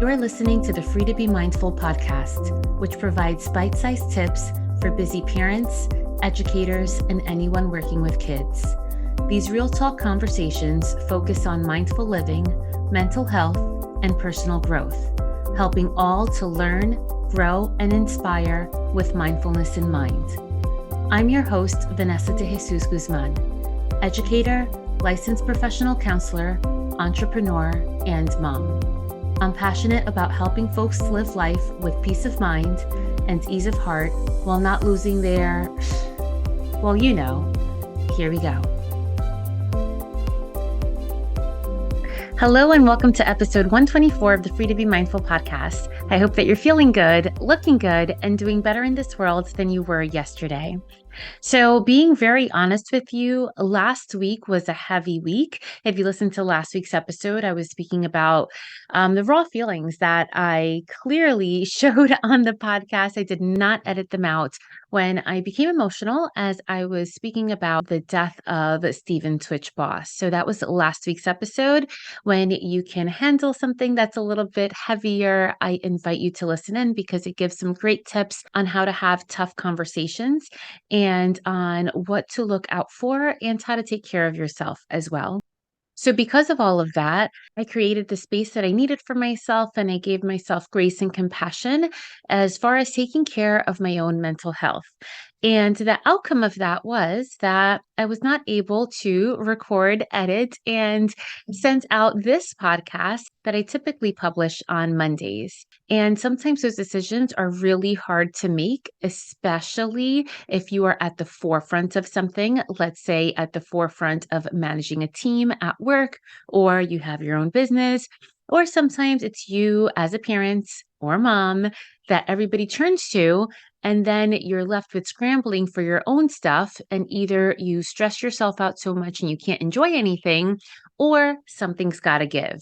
You're listening to the Free to Be Mindful podcast, which provides bite-sized tips for busy parents, educators, and anyone working with kids. These real talk conversations focus on mindful living, mental health, and personal growth, helping all to learn, grow, and inspire with mindfulness in mind. I'm your host, Vanessa de Jesus Guzman, educator, licensed professional counselor, entrepreneur, and mom. I'm passionate about helping folks live life with peace of mind and ease of heart while not losing their, well, you know, here we go. Hello and welcome to episode 124 of the Free to Be Mindful podcast. I hope that you're feeling good, looking good, and doing better in this world than you were yesterday. So being very honest with you, last week was a heavy week. If you listened to last week's episode, I was speaking about the raw feelings that I clearly showed on the podcast. I did not edit them out when I became emotional as I was speaking about the death of Stephen Twitch Boss. So that was last week's episode. When you can handle something that's a little bit heavier, I invite you to listen in because it gives some great tips on how to have tough conversations and on what to look out for and how to take care of yourself as well. So because of all of that, I created the space that I needed for myself, and I gave myself grace and compassion as far as taking care of my own mental health. And the outcome of that was that I was not able to record, edit, and send out this podcast that I typically publish on Mondays. And sometimes those decisions are really hard to make, especially if you are at the forefront of something, let's say at the forefront of managing a team at work, or you have your own business, or sometimes it's you as a parent or mom that everybody turns to, and then you're left with scrambling for your own stuff, and either you stress yourself out so much and you can't enjoy anything, or something's got to give.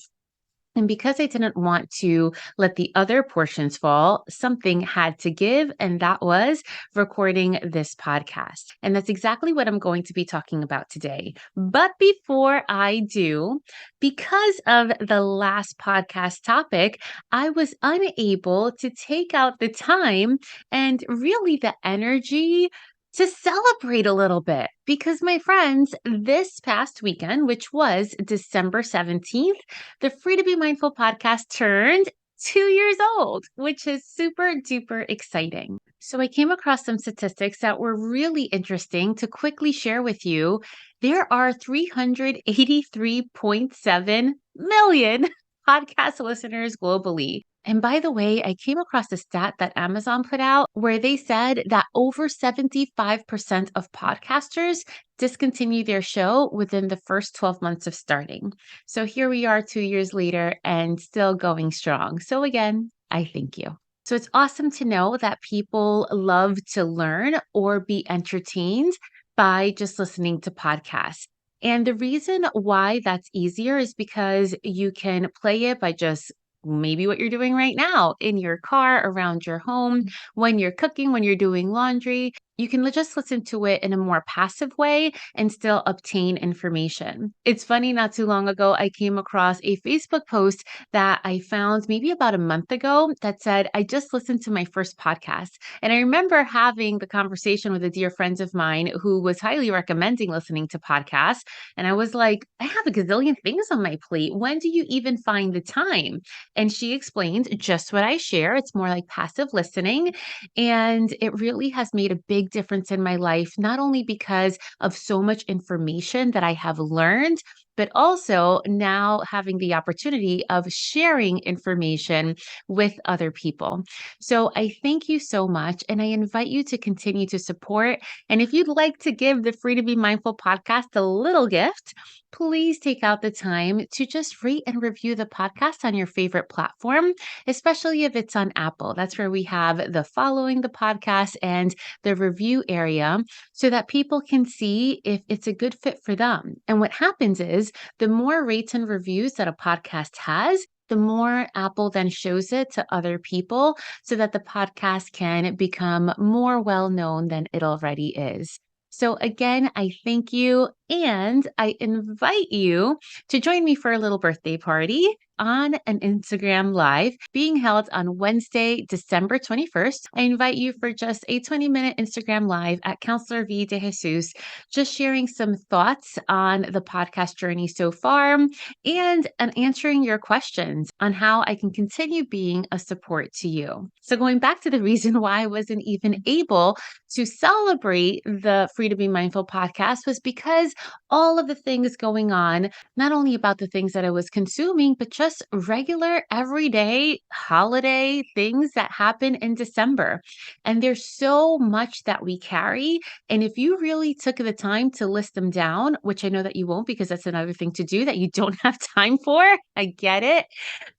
And because I didn't want to let the other portions fall, something had to give, and that was recording this podcast. And that's exactly what I'm going to be talking about today. But before I do, because of the last podcast topic, I was unable to take out the time and really the energy to celebrate a little bit because, my friends, this past weekend, which was December 17th, the Free to Be Mindful podcast turned 2 years old, which is super duper exciting. So I came across some statistics that were really interesting to quickly share with you. There are 383.7 million podcast listeners globally. And by the way, I came across a stat that Amazon put out where they said that over 75% of podcasters discontinue their show within the first 12 months of starting. So here we are 2 years later and still going strong. So again, I thank you. So it's awesome to know that people love to learn or be entertained by just listening to podcasts. And the reason why that's easier is because you can play it by just maybe what you're doing right now in your car, around your home, when you're cooking, when you're doing laundry. You can just listen to it in a more passive way and still obtain information. It's funny, not too long ago, I came across a Facebook post that I found maybe about a month ago that said, I just listened to my first podcast. And I remember having the conversation with a dear friend of mine who was highly recommending listening to podcasts. And I was like, I have a gazillion things on my plate. When do you even find the time? And she explained just what I share. It's more like passive listening. And it really has made a big difference in my life, not only because of so much information that I have learned, but also now having the opportunity of sharing information with other people. So I thank you so much, and I invite you to continue to support. And if you'd like to give the Free to Be Mindful podcast a little gift, please take out the time to just rate and review the podcast on your favorite platform, especially if it's on Apple. That's where we have the following the podcast and the review area so that people can see if it's a good fit for them. And what happens is the more rates and reviews that a podcast has, the more Apple then shows it to other people so that the podcast can become more well known than it already is. So again, I thank you. And I invite you to join me for a little birthday party on an Instagram Live being held on Wednesday, December 21st. I invite you for just a 20-minute Instagram Live at Counselor V de Jesus, just sharing some thoughts on the podcast journey so far and answering your questions on how I can continue being a support to you. So going back to the reason why I wasn't even able to celebrate the Free to Be Mindful podcast was because all of the things going on, not only about the things that I was consuming, but just regular, everyday holiday things that happen in December. And there's so much that we carry. And if you really took the time to list them down, which I know that you won't because that's another thing to do that you don't have time for, I get it.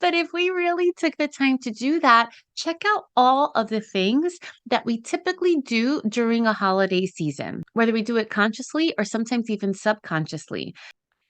But if we really took the time to do that, check out all of the things that we typically do during a holiday season, whether we do it consciously or sometimes even subconsciously.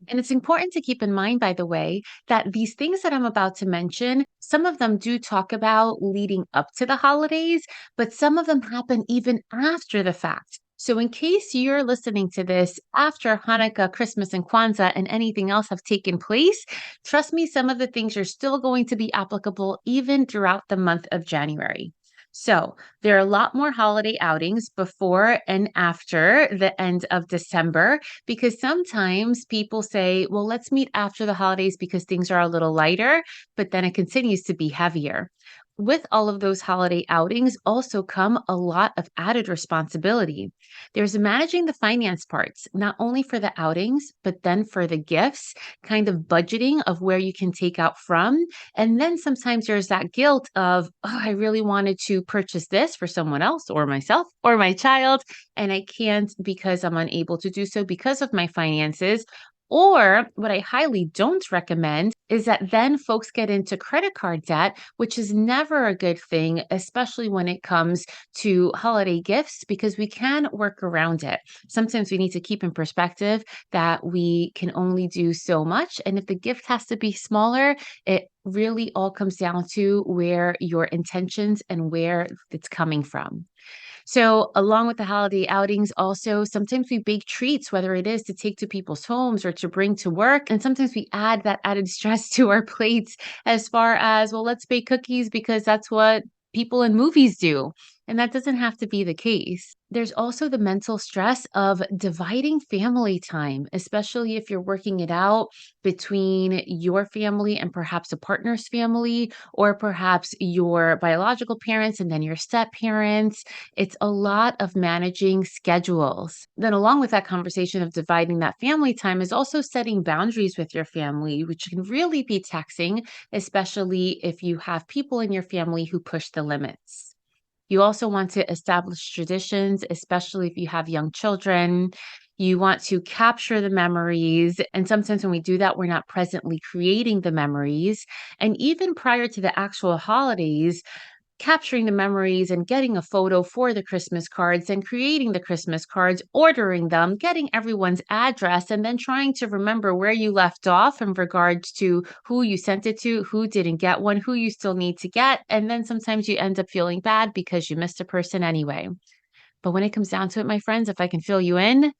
And it's important to keep in mind, by the way, that these things that I'm about to mention, some of them do talk about leading up to the holidays, but some of them happen even after the fact. So, in case you're listening to this after Hanukkah, Christmas, and Kwanzaa and anything else have taken place, trust me, some of the things are still going to be applicable even throughout the month of January. So, there are a lot more holiday outings before and after the end of December because sometimes people say, well, let's meet after the holidays because things are a little lighter, but then it continues to be heavier. With all of those holiday outings also come a lot of added responsibility. There's managing the finance parts, not only for the outings, but then for the gifts, kind of budgeting of where you can take out from. And then sometimes there's that guilt of, oh, I really wanted to purchase this for someone else or myself or my child, and I can't because I'm unable to do so because of my finances. Or what I highly don't recommend is that then folks get into credit card debt, which is never a good thing, especially when it comes to holiday gifts, because we can work around it. Sometimes we need to keep in perspective that we can only do so much. And if the gift has to be smaller, it really all comes down to where your intentions and where it's coming from. So, along with the holiday outings, also sometimes we bake treats, whether it is to take to people's homes or to bring to work. And sometimes we add that added stress to our plates as far as, well, let's bake cookies because that's what people in movies do. And that doesn't have to be the case. There's also the mental stress of dividing family time, especially if you're working it out between your family and perhaps a partner's family, or perhaps your biological parents and then your step parents. It's a lot of managing schedules. Then, along with that conversation of dividing that family time, is also setting boundaries with your family, which can really be taxing, especially if you have people in your family who push the limits. You also want to establish traditions, especially if you have young children. You want to capture the memories. And sometimes when we do that, we're not presently creating the memories. And even prior to the actual holidays, capturing the memories and getting a photo for the Christmas cards and creating the Christmas cards, ordering them, getting everyone's address, and then trying to remember where you left off in regards to who you sent it to, who didn't get one, who you still need to get. And then sometimes you end up feeling bad because you missed a person anyway. But when it comes down to it, my friends, if I can fill you in,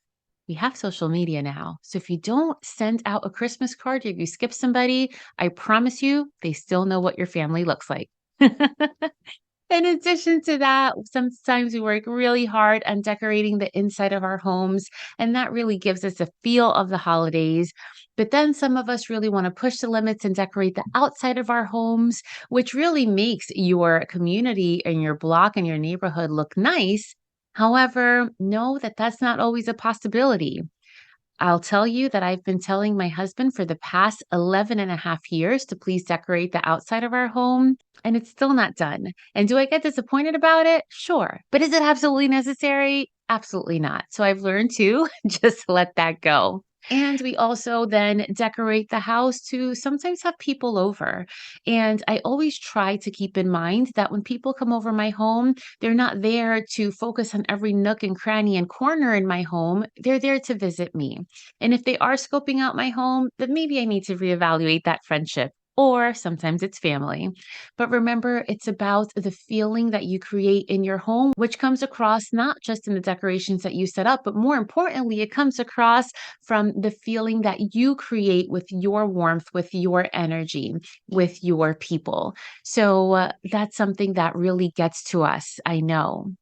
we have social media now. So if you don't send out a Christmas card, if you skip somebody, I promise you, they still know what your family looks like. In addition to that, sometimes we work really hard on decorating the inside of our homes, and that really gives us a feel of the holidays. But then some of us really want to push the limits and decorate the outside of our homes, which really makes your community and your block and your neighborhood look nice. However, know that that's not always a possibility. I'll tell you that I've been telling my husband for the past 11 and a half years to please decorate the outside of our home, and it's still not done. And do I get disappointed about it? Sure. But is it absolutely necessary? Absolutely not. So I've learned to just let that go. And we also then decorate the house to sometimes have people over. And I always try to keep in mind that when people come over my home, they're not there to focus on every nook and cranny and corner in my home. They're there to visit me. And if they are scoping out my home, then maybe I need to reevaluate that friendship. or sometimes it's family. But remember, it's about the feeling that you create in your home, which comes across not just in the decorations that you set up, but more importantly, it comes across from the feeling that you create with your warmth, with your energy, with your people. So that's something that really gets to us, I know.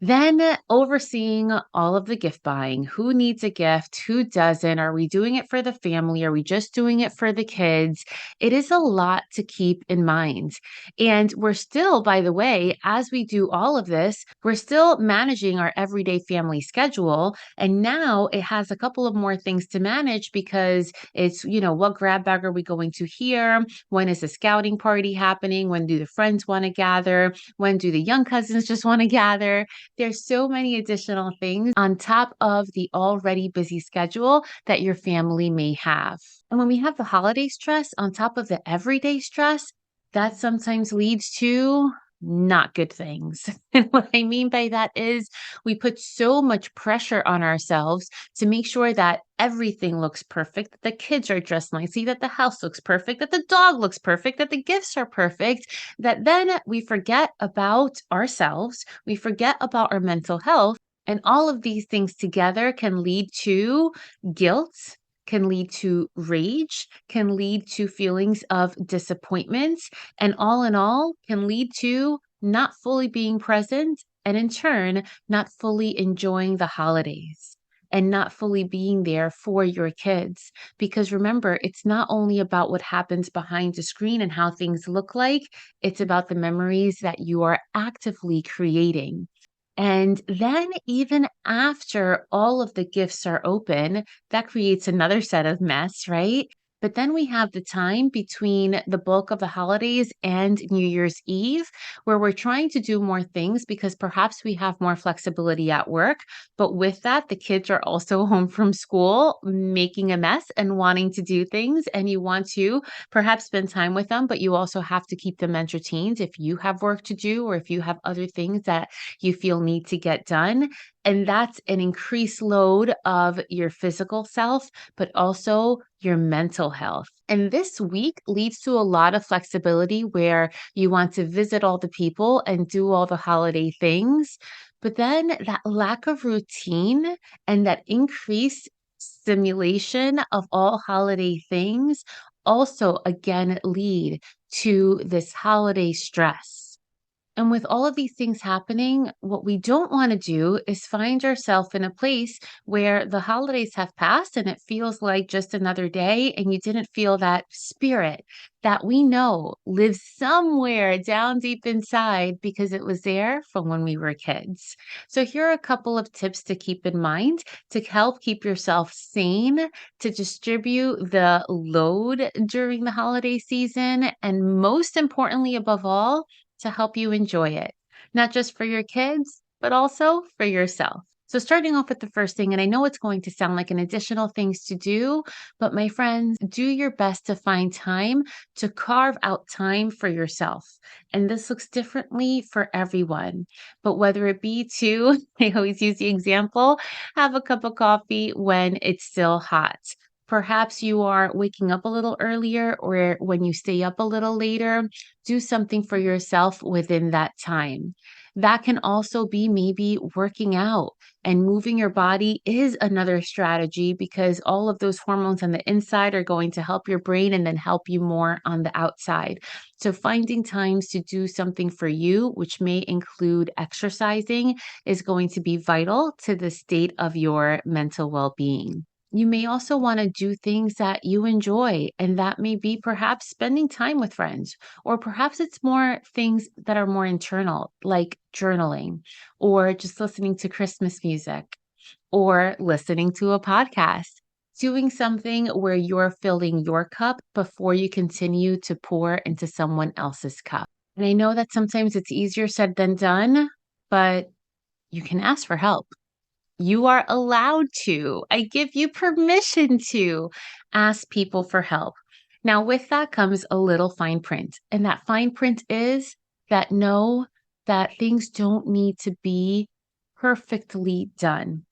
Then overseeing all of the gift buying. Who needs a gift? Who doesn't? Are we doing it for the family? Are we just doing it for the kids? It is a lot to keep in mind. And we're still, by the way, as we do all of this, we're still managing our everyday family schedule. And now it has a couple of more things to manage because it's, what grab bag are we going to here? When is the scouting party happening? When do the friends want to gather? When do the young cousins just want to gather? There's so many additional things on top of the already busy schedule that your family may have. And when we have the holiday stress on top of the everyday stress, that sometimes leads to not good things. And what I mean by that is we put so much pressure on ourselves to make sure that everything looks perfect, that the kids are dressed nicely, that the house looks perfect, that the dog looks perfect, that the gifts are perfect, that then we forget about ourselves, we forget about our mental health, and all of these things together can lead to guilt, can lead to rage, can lead to feelings of disappointment, and all in all, can lead to not fully being present and in turn, not fully enjoying the holidays and not fully being there for your kids. Because remember, it's not only about what happens behind the screen and how things look like, it's about the memories that you are actively creating. And then, even after all of the gifts are open, that creates another set of mess, right? But then we have the time between the bulk of the holidays and New Year's Eve, where we're trying to do more things because perhaps we have more flexibility at work. But with that, the kids are also home from school, making a mess and wanting to do things. And you want to perhaps spend time with them, but you also have to keep them entertained if you have work to do or if you have other things that you feel need to get done. And that's an increased load of your physical self, but also your mental health. And this week leads to a lot of flexibility where you want to visit all the people and do all the holiday things. But then that lack of routine and that increased stimulation of all holiday things also again lead to this holiday stress. And with all of these things happening, what we don't want to do is find ourselves in a place where the holidays have passed and it feels like just another day, and you didn't feel that spirit that we know lives somewhere down deep inside because it was there from when we were kids. So, here are a couple of tips to keep in mind to help keep yourself sane, to distribute the load during the holiday season, and most importantly, above all, to help you enjoy it, not just for your kids, but also for yourself. So, starting off with the first thing, and I know it's going to sound like an additional things to do, but my friends, do your best to find time to carve out time for yourself. And this looks differently for everyone, but whether it be to, I always use the example, have a cup of coffee when it's still hot. Perhaps you are waking up a little earlier, or when you stay up a little later, do something for yourself within that time. That can also be maybe working out, and moving your body is another strategy because all of those hormones on the inside are going to help your brain and then help you more on the outside. So, finding times to do something for you, which may include exercising, is going to be vital to the state of your mental well being. You may also want to do things that you enjoy, and that may be perhaps spending time with friends, or perhaps it's more things that are more internal, like journaling, or just listening to Christmas music, or listening to a podcast. Doing something where you're filling your cup before you continue to pour into someone else's cup. And I know that sometimes it's easier said than done, but you can ask for help. You are allowed to. I give you permission to ask people for help. Now, with that comes a little fine print. And that fine print is that know that things don't need to be perfectly done.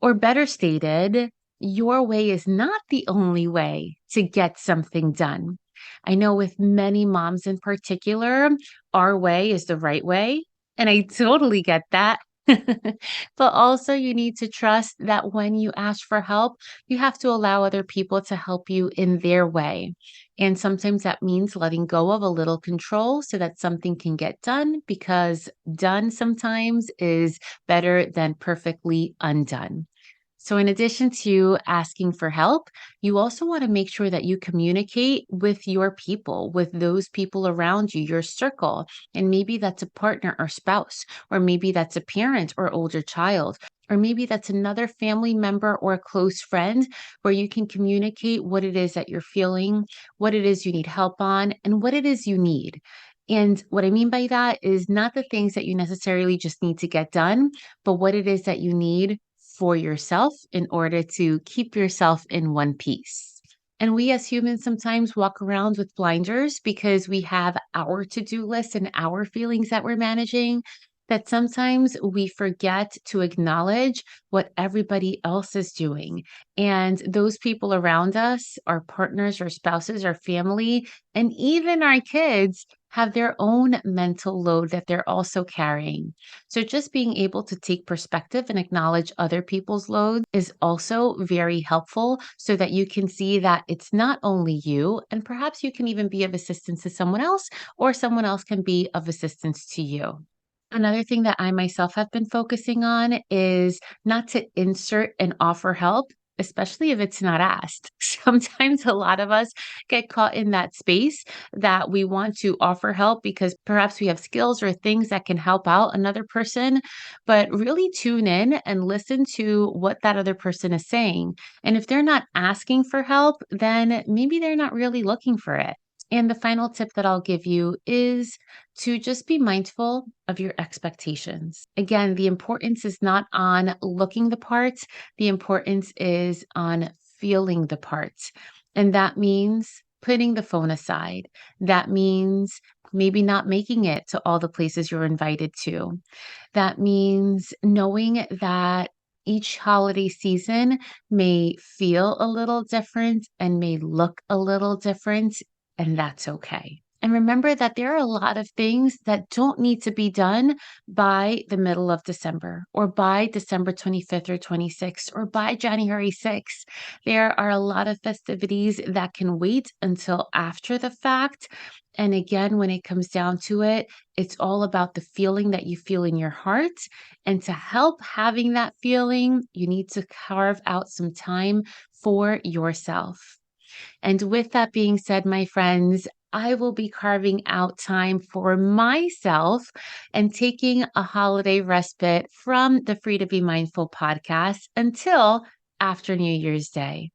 Or better stated, your way is not the only way to get something done. I know with many moms in particular, our way is the right way, and I totally get that. But also, you need to trust that when you ask for help, you have to allow other people to help you in their way. And sometimes that means letting go of a little control so that something can get done, because done sometimes is better than perfectly undone. So, in addition to asking for help, you also want to make sure that you communicate with your people, with those people around you, your circle. And maybe that's a partner or spouse, or maybe that's a parent or older child, or maybe that's another family member or a close friend, where you can communicate what it is that you're feeling, what it is you need help on, and what it is you need. And what I mean by that is not the things that you necessarily just need to get done, but what it is that you need for yourself in order to keep yourself in one piece. And we as humans sometimes walk around with blinders because we have our to do list and our feelings that we're managing, that sometimes we forget to acknowledge what everybody else is doing. And those people around us, our partners, our spouses, our family, and even our kids have their own mental load that they're also carrying. So, just being able to take perspective and acknowledge other people's loads is also very helpful so that you can see that it's not only you, and perhaps you can even be of assistance to someone else, or someone else can be of assistance to you. Another thing that I myself have been focusing on is not to insert and offer help, especially if it's not asked. Sometimes a lot of us get caught in that space that we want to offer help because perhaps we have skills or things that can help out another person, but really tune in and listen to what that other person is saying. And if they're not asking for help, then maybe they're not really looking for it. And the final tip that I'll give you is to just be mindful of your expectations. Again, the importance is not on looking the part, the importance is on feeling the part. And that means putting the phone aside. That means maybe not making it to all the places you're invited to. That means knowing that each holiday season may feel a little different and may look a little different, and that's okay. And remember that there are a lot of things that don't need to be done by the middle of December, or by December 25th or 26th, or by January 6th. There are a lot of festivities that can wait until after the fact. And again, when it comes down to it, it's all about the feeling that you feel in your heart. And to help having that feeling, you need to carve out some time for yourself. And with that being said, my friends, I will be carving out time for myself and taking a holiday respite from the Free to Be Mindful podcast until after New Year's Day.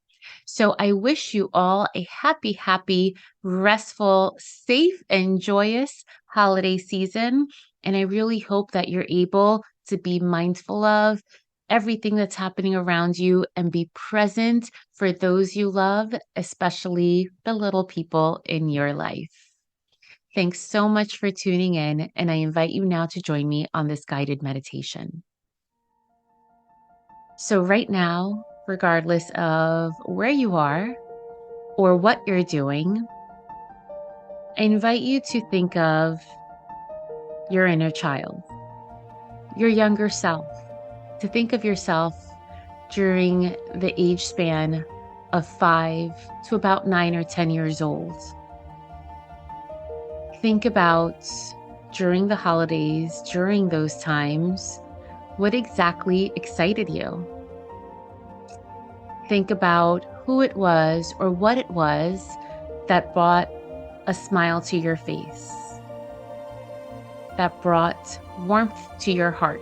So I wish you all a happy, happy, restful, safe, and joyous holiday season. And I really hope that you're able to be mindful of everything that's happening around you and be present for those you love, especially the little people in your life. Thanks so much for tuning in, and I invite you now to join me on this guided meditation. So, right now, regardless of where you are or what you're doing, I invite you to think of your inner child, your younger self, to think of yourself during the age span of 5 to about 9 or 10 years old. Think about during the holidays, during those times, what exactly excited you. Think about who it was or what it was that brought a smile to your face, that brought warmth to your heart,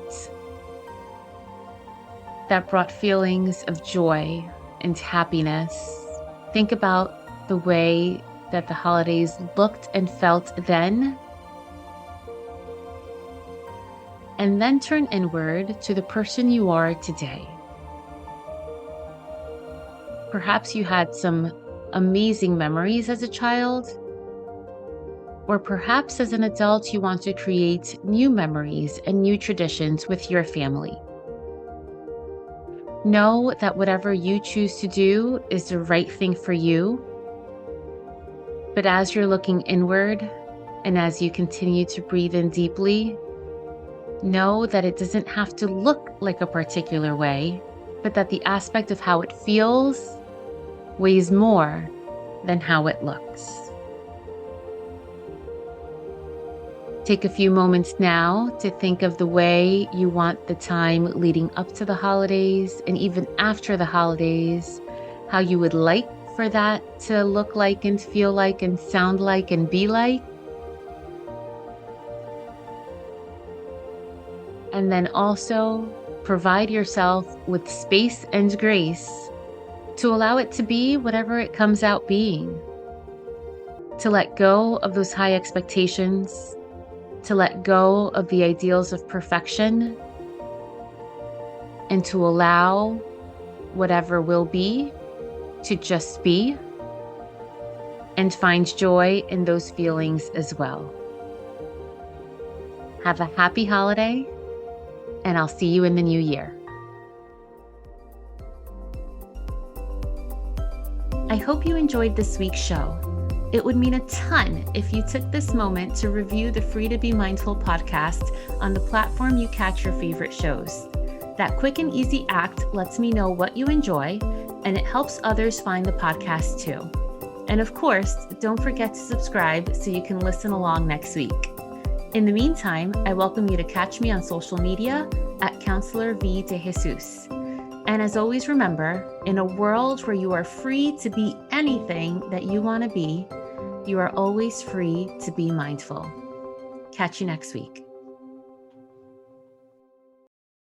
that brought feelings of joy and happiness. Think about the way that the holidays looked and felt then, and then turn inward to the person you are today. Perhaps you had some amazing memories as a child, or perhaps as an adult you want to create new memories and new traditions with your family. Know that whatever you choose to do is the right thing for you, But as you're looking inward and as you continue to breathe in deeply, know that it doesn't have to look like a particular way, but that the aspect of how it feels weighs more than how it looks. Take a few moments now to think of the way you want the time leading up to the holidays and even after the holidays, how you would like for that to look like and feel like and sound like and be like. And then also provide yourself with space and grace to allow it to be whatever it comes out being. To let go of those high expectations, to let go of the ideals of perfection, and to allow whatever will be to just be, and find joy in those feelings as well. Have a happy holiday, and I'll see you in the new year. I hope you enjoyed this week's show. It would mean a ton if you took this moment to review the Free to Be Mindful podcast on the platform you catch your favorite shows. That quick and easy act lets me know what you enjoy, and it helps others find the podcast too. And of course, don't forget to subscribe so you can listen along next week. In the meantime, I welcome you to catch me on social media at Counselor V de Jesus. And as always, remember, in a world where you are free to be anything that you want to be, you are always free to be mindful. Catch you next week.